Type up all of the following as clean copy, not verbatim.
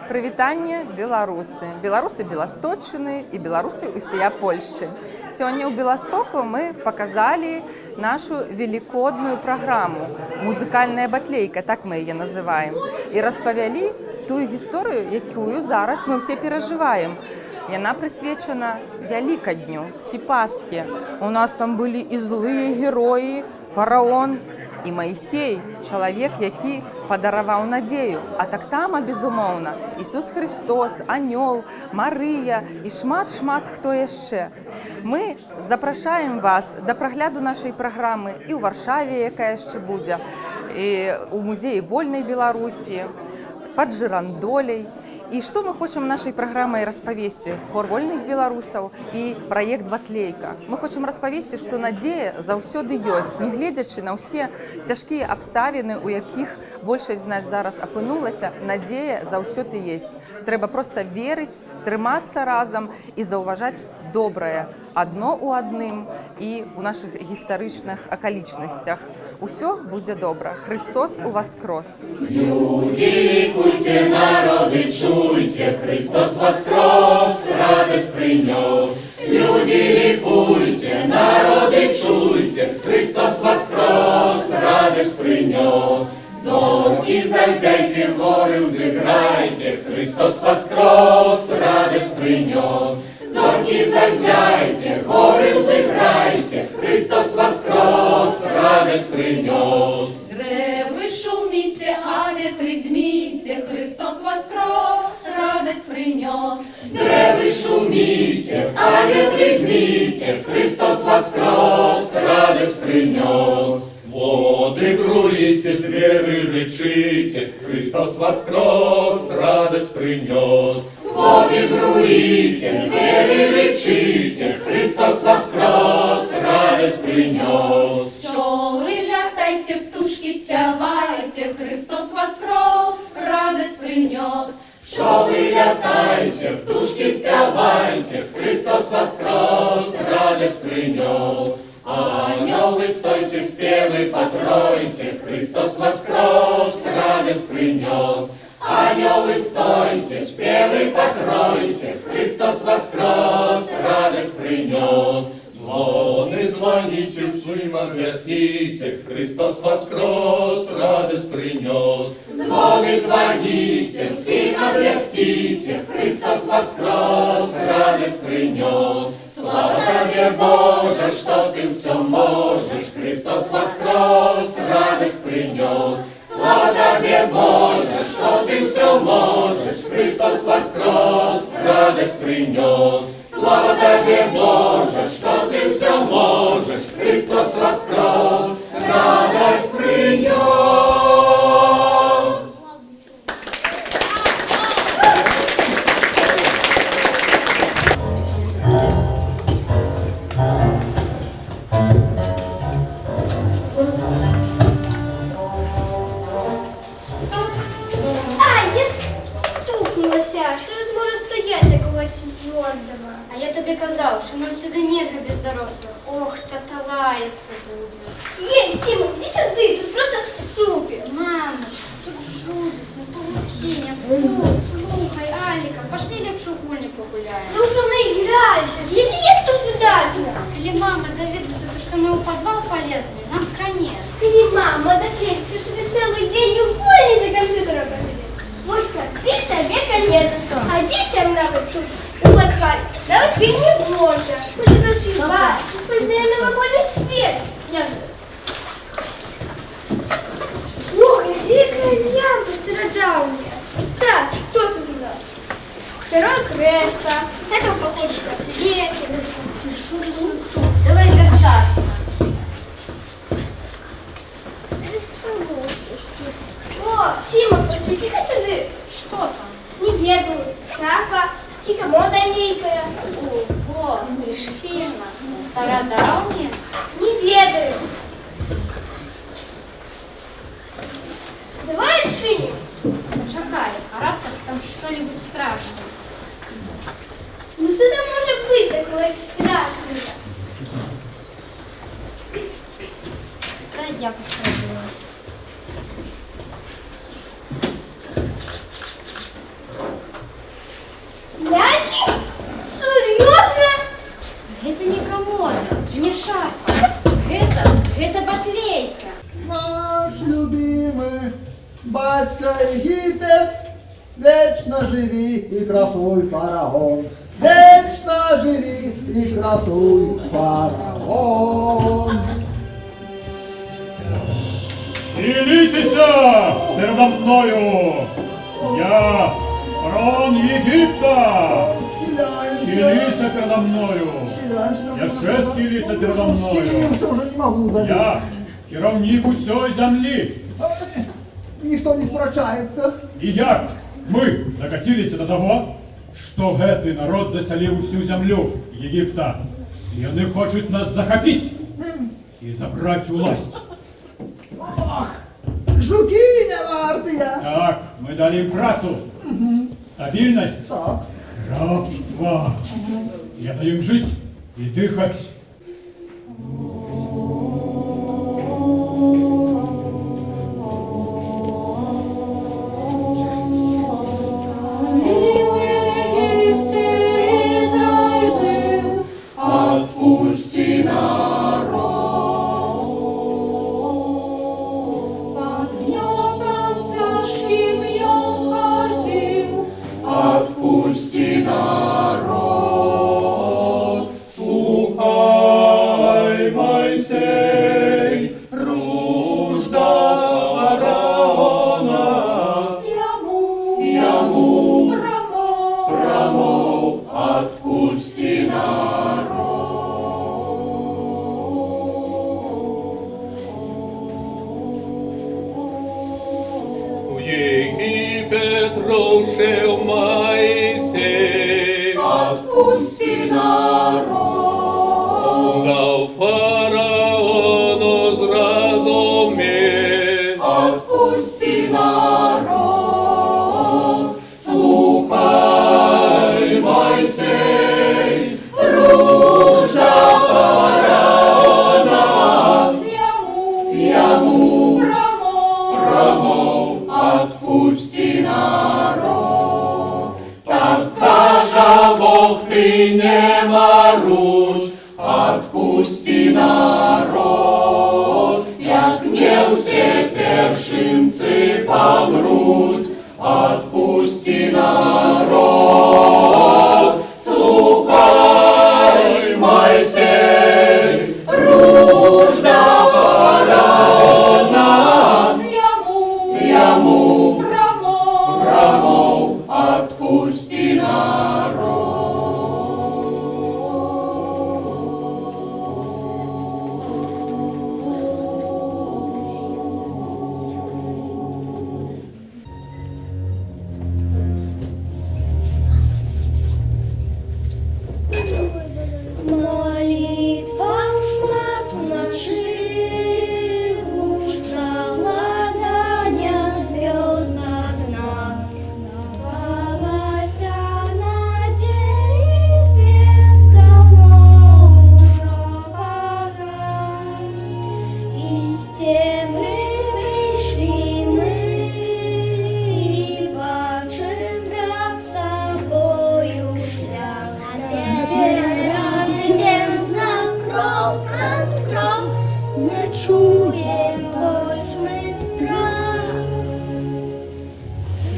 Прывітанне беларусы. Беларусы Беласточчыны і беларусы усія Польшчы. Сёння ў Беластоку мы показалі нашу великодную праграму «Музыкальная батлейка», так мы яе называем. І распавялі тую гісторыю, якую зараз мы ўсе перажываем. Яна прысвечана Вялікадню ці Пасхе. У нас там былі і злыя героі, фараон і Маісей, чалавек, які падараваў надзею, а таксама, безумоўна, Ісус Христос, Анёл, Марыя і шмат-шмат хто яшчэ. Мы запрашаем вас да прагляду нашай праграмы і ў Варшаве, якая яшчэ будзе, і ў музеі Вольнай Беларусі, пад Жырандоляй. І што мы хочам нашай праграмай распавесці? Хор вольных беларусаў і праект «Батлейка». Мы хочам распавесці, што надзея заўсёды ёсць, нягледзячы на ўсе цяжкія абставіны, у якіх большасць з нас зараз апынулася, надзея заўсёды ёсць. Трэба проста верыць, трымацца разам і заўважаць добрае адно ў адным і ў нашых гістарычных акалічнасцях. Усё будзе добра. Христос уваскрос. Люди, ликуйте, народы, чуйте, Христос воскрес, радость принес. Люди, ликуйте, народы, чуйте, Христос воскрес, радость принес. Зорки зазяйте, горы взыграйте, Христос воскрес, радость принес. Зорки зазяйте, горы взыграйте, Христос воскрес, радость принес. Древы шумите, а ветры дмите, Христос воскрес, радость принес. Древы шумите, а ветры дмите, Христос воскрес, радость принес. Воды бруите, звери речите, Христос воскрес, радость принес. Воды бруите, звери речите, Христос воскрес, радость принес. Пчелы летайте, птушки спявайте, Христос воскрес, радость принес. Пчелы летайте, птушки спявайте, Христос воскрес, радость принес. Анёлы, стойте, спевы потройте, Христос воскрес, радость принес. Анёлы, стойте, спевы покройте, Христос воскрес, радость принес. Звоны звоните, всем обвестите, Христос воскрес, радость принес. Звоны звоните, всем обвестите, Христос воскрес, радость принес. Слава Тебе, Боже, что Ты все можешь, Христос воскрес, радость принес. Слава Тебе, Боже, что Ты все можешь, Христос воскрес, радость принес. Слава Тебе, Боже, что Ты все можешь, Христос воскрес, радость принес. А я тобі казав, що нам сюди нельга без дорослих. Ох, таталається буде. Ей, Тима, иди сюда, тут просто супер. Мамочка, тут жудесно, паутиня, фу, слухай, Аліка, пошли лепшу гульню погуляємо. Мы уже наигрались, иди кто свидание. Или мама доведется, что мы в подвал полезли, нам конец. Скажи, мама, ответьте, что ты целый день уволен за компьютером посидеть. Вот что, ты тебе конец. А детям надо слушать. Вот, Кать, давай фильм не можно. Пусть распевать, пусть на новогодний свет. Я же. Ох, дикая ямка стародавняя. Так, что тут у нас? Второе кресло. Это похоже как вешалка. Ты жудесно тут, давай вертаться. О, Тима, посвети-ка сюда. Что там? Не ведаю. Шафа, комода лейкая. Ого, шпильно, стародавнее. Не ведаю. Давай решим. Чакай, а раптом там что-нибудь страшное. Ну что там может быть такое страшное? Дай я попробую. Вечно живи и красуй, фараон. Вечно живи и красуй, фараон. Схилитеся передо мною! Я фараон Египта! Схиляемся. Схилися передо мною! Схиляемся. Яще схилися передо мною! Схилимся, уже не могу даже. Я керівник усьої землі! Никто не спрочается. І як ми докатилися до того, що гетий народ заселив усю землю Єгипта, і вони хочуть нас захопити і забрати власть. Ох, жуки не вартые. Так, ми дали їм працю, стабільність, Так. рабство. Я даю їм жити і дихати. Отпусти народ, под гнетом тяжким я ходил. Отпусти народ, слухай, Мойсей, ружда фараона. Яму Промов, отпусти народ. В Єгипет рушив Мойсей, отпусти народ, дав фараону зрозуміть. отпусти народ. Слухай, Мойсей, ружа фараона. Яму Промов, отпусти народ. Так каже Бог, ти не марудь, отпусти народ. Як не все першинці помруть, отпусти народ. Слухай, Мойсей, ружда фараона. Яму промов, отпусти Молитва шмат вночі гучала дання небес от нас. Напалася надія, свет давно уже погас. Из темрявы шли мы, и бачим пред собою шлях. Идем за кроком, не чуем больше мы страх.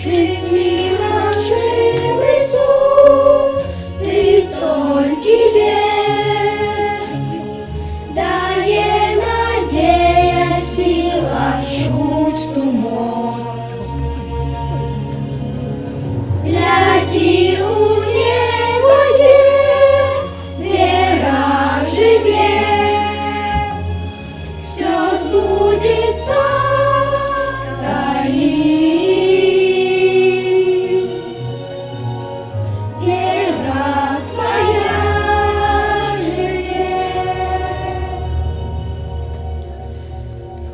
Житті нашим лицу ты только верь, дає надія сила чуть туман. Гляди у небо, где вера живет, все сбудется вдали. Вера твоя живет.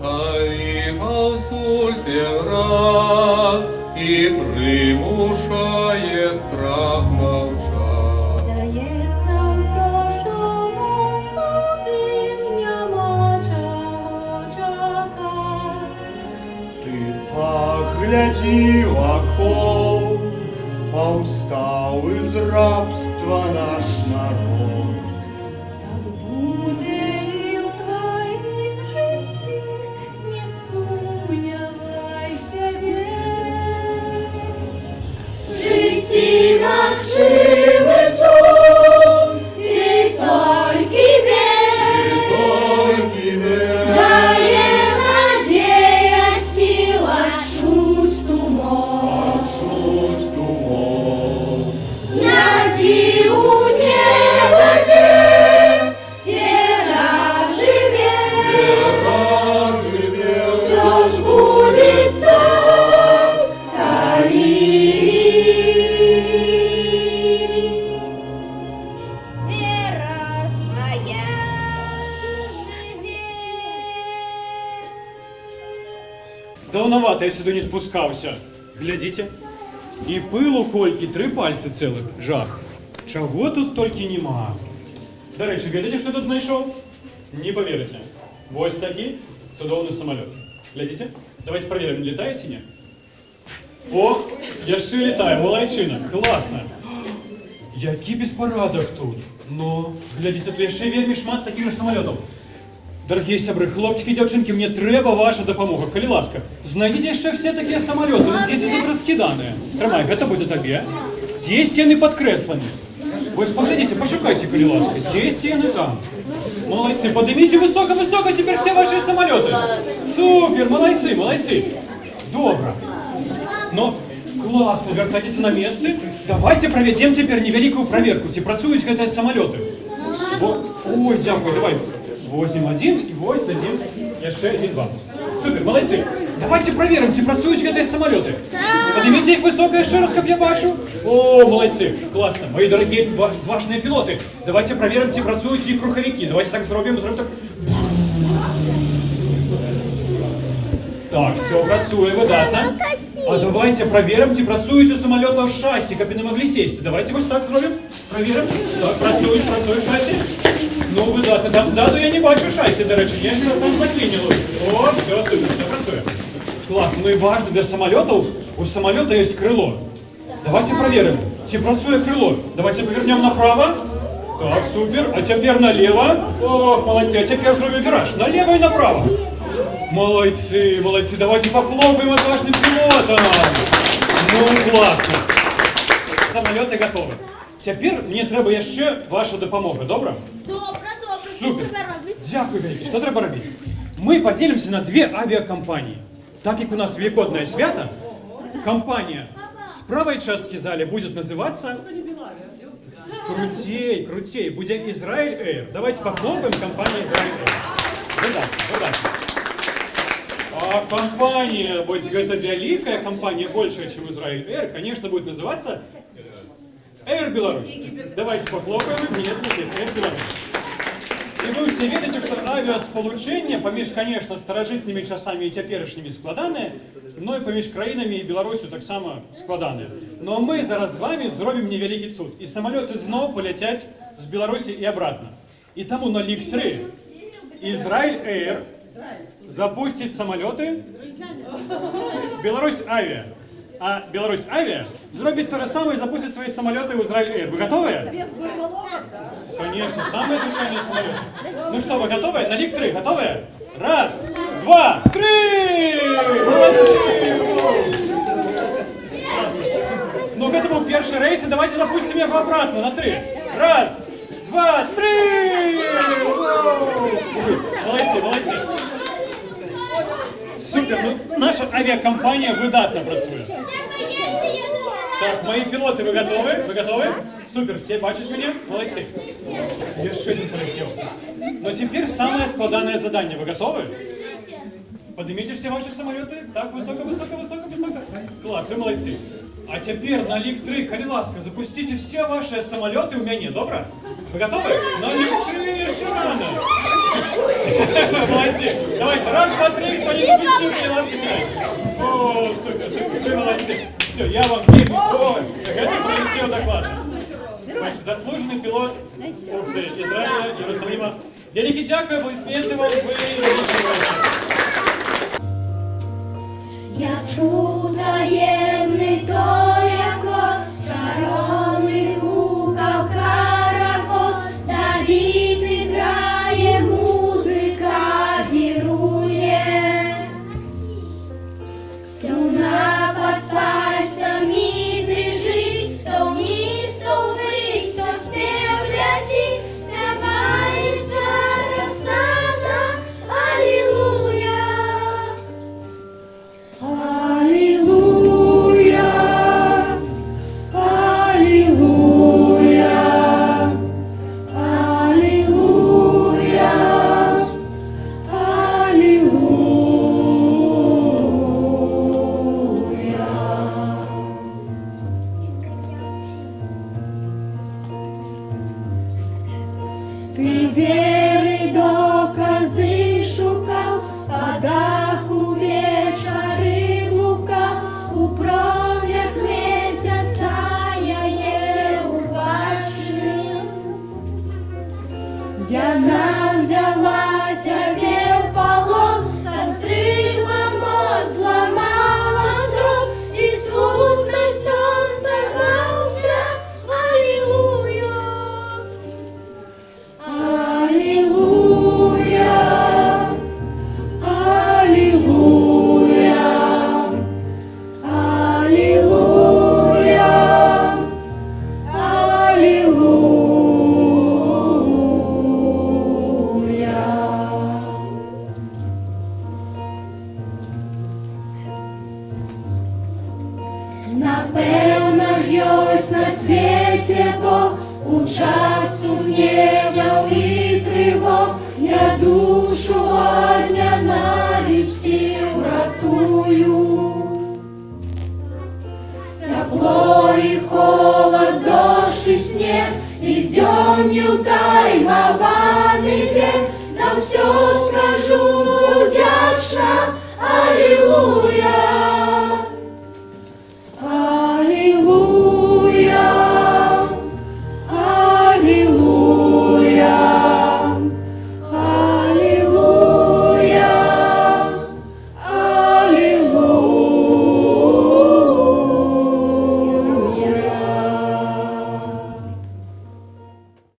Хай консульте враг и примушає страх мовчать. Здається, все, що мов згубив, нема чого чекати. Ты погляди оком, повстал из рабства наш народ. Так буде і в твоїм житті, не сумнівайся, вір. далекувато, я сюди не спускався. Глядите. І пилу кольки 3 пальці цілих. Жах. Чого тут тільки нема. До речі, глядите, що тут знайшов? Не повірите. Ось такий чудовний самоліт. Глядите? Давайте проверим, літає чи ні. О, я ще літаю, молодчина, класно. Який безпорадок тут. Ну, глядите, тут ще вельми шмат таких же самолітів. Дорогі сябри, хлопчики, дівчинки, мені треба ваша допомога. Коли ласка, знайдіть ще всі такі самоліти, ось тут розкидані. Тримай, це буде тобі. Ті стіни підкреслені. Ось поглядите, пошукайте, коли ласка, ті стіни там. Молодці, поднимите високо-високо теперь все ваши самолеты. Супер, молодцы, молодцы. Добро. Ну, классно, вертайтесь на месте. Давайте проведем теперь невеликую проверку. Ці працюють гэта самолеты. Ой, дякую, давай. Возьмем один и возьмем один. Еще один вам. Супер, молодцы. Давайте проверим, ці працюють гэта самолеты. Поднимите их высоко еще раз, как я бачу. О, молодцы, классно. Мои дорогие важные пилоты, давайте проверим, ці працюють ці круховики. Давайте так зробимо так. Так, все працює, видатно. А давайте проверим, ці працюють у самолета шасі, каб не могли сесть. Давайте ось так зробимо. Проверим. Так, працює шасі. Ну, видатно. Там ззаду я не бачу шасі, до речі. Я що там заклинило. О, все, супер, все працює. Классно. Ну и важно для самолетов, у самолета есть крыло. Давайте проверим, чи працює крыло. Давайте повернем направо. Так, супер. А теперь налево. Ох, молодцы. А теперь зробим вираж. Налево и направо. Молодцы, молодцы. Давайте похлопаем отважным пилотам. Ну, классно. Самолеты готовы. Теперь мне треба еще ваша допомога, добре? Добре. Супер. Дякую, велике. Що треба робити? Ми поділимося на 2 авіакомпанії. Так як у нас великодное свято, компания с правой части зали будет называться... Крутей, будет Израиль Air. Давайте похлопаем компанию Израиль Air. Удачи. А компания, вот эта великая компания, большая, чем Израиль Air, конечно, будет называться Air Беларусь. Давайте похлопаем. Нет, Air Беларусь. И вы все видите, что авиасполучение поміж, конечно, старожитними часами і теперішніми складане, но і поміж країнами і Білорусю так само складане. Но ми зараз з вами зробимо невеликий цуд. І самоліти знову полетять з Білорусі і обратно. І тому на лік 3 Израиль Air запустить самоліти Білорусь Авіа. А Беларусь Авиа зробить то же самое и запустит свои самолеты в Израиль Air. Вы готовы? Конечно, самые звучальные самолеты. Ну что, вы готовы? На лик 3. Готовы? 1, 2, 3! Молодцы! Ну, это был первый рейс, и давайте запустим его обратно на 3. 1, 2, 3! Молодцы. Супер, ну наша авиакомпания видатно працює. Так, мои пилоты, вы готовы? Вы готовы? Супер, все бачат меня? Молодцы. Я еще один полетел. Но теперь самое складанное задание. Вы готовы? Поднимите все ваши самолеты. Так, высоко. Класс, вы молодцы. А теперь на лик 3, коли ласка, запустите все ваши самолеты у меня, добро? Вы готовы? На лик 3 еще рано. Молодцы. Давайте, 1, 2, 3, кто не запустил, коли ласка, играйте. О, супер, вы молодцы. Все, я вам верю. О, это пролетел доклад. Значит, заслуженный пилот Израиля, Иерусалима. Великий дякую, аплодисменты вам, вы Я чув таємний той, яко чаровний гукав карако, та віти грає, музика вірує. Струна під пальцями дрижить, то вниз, то ввись, то спів летить, співається розсада, алілуя. Ти віри докази шукав, а даху вечори Бог, у час сумненняў і трывог, я душу ад ненависти уратую. Тепло и холод, дождь и снег, и дзёнь неўтаймаваны бег, за ўсё скажу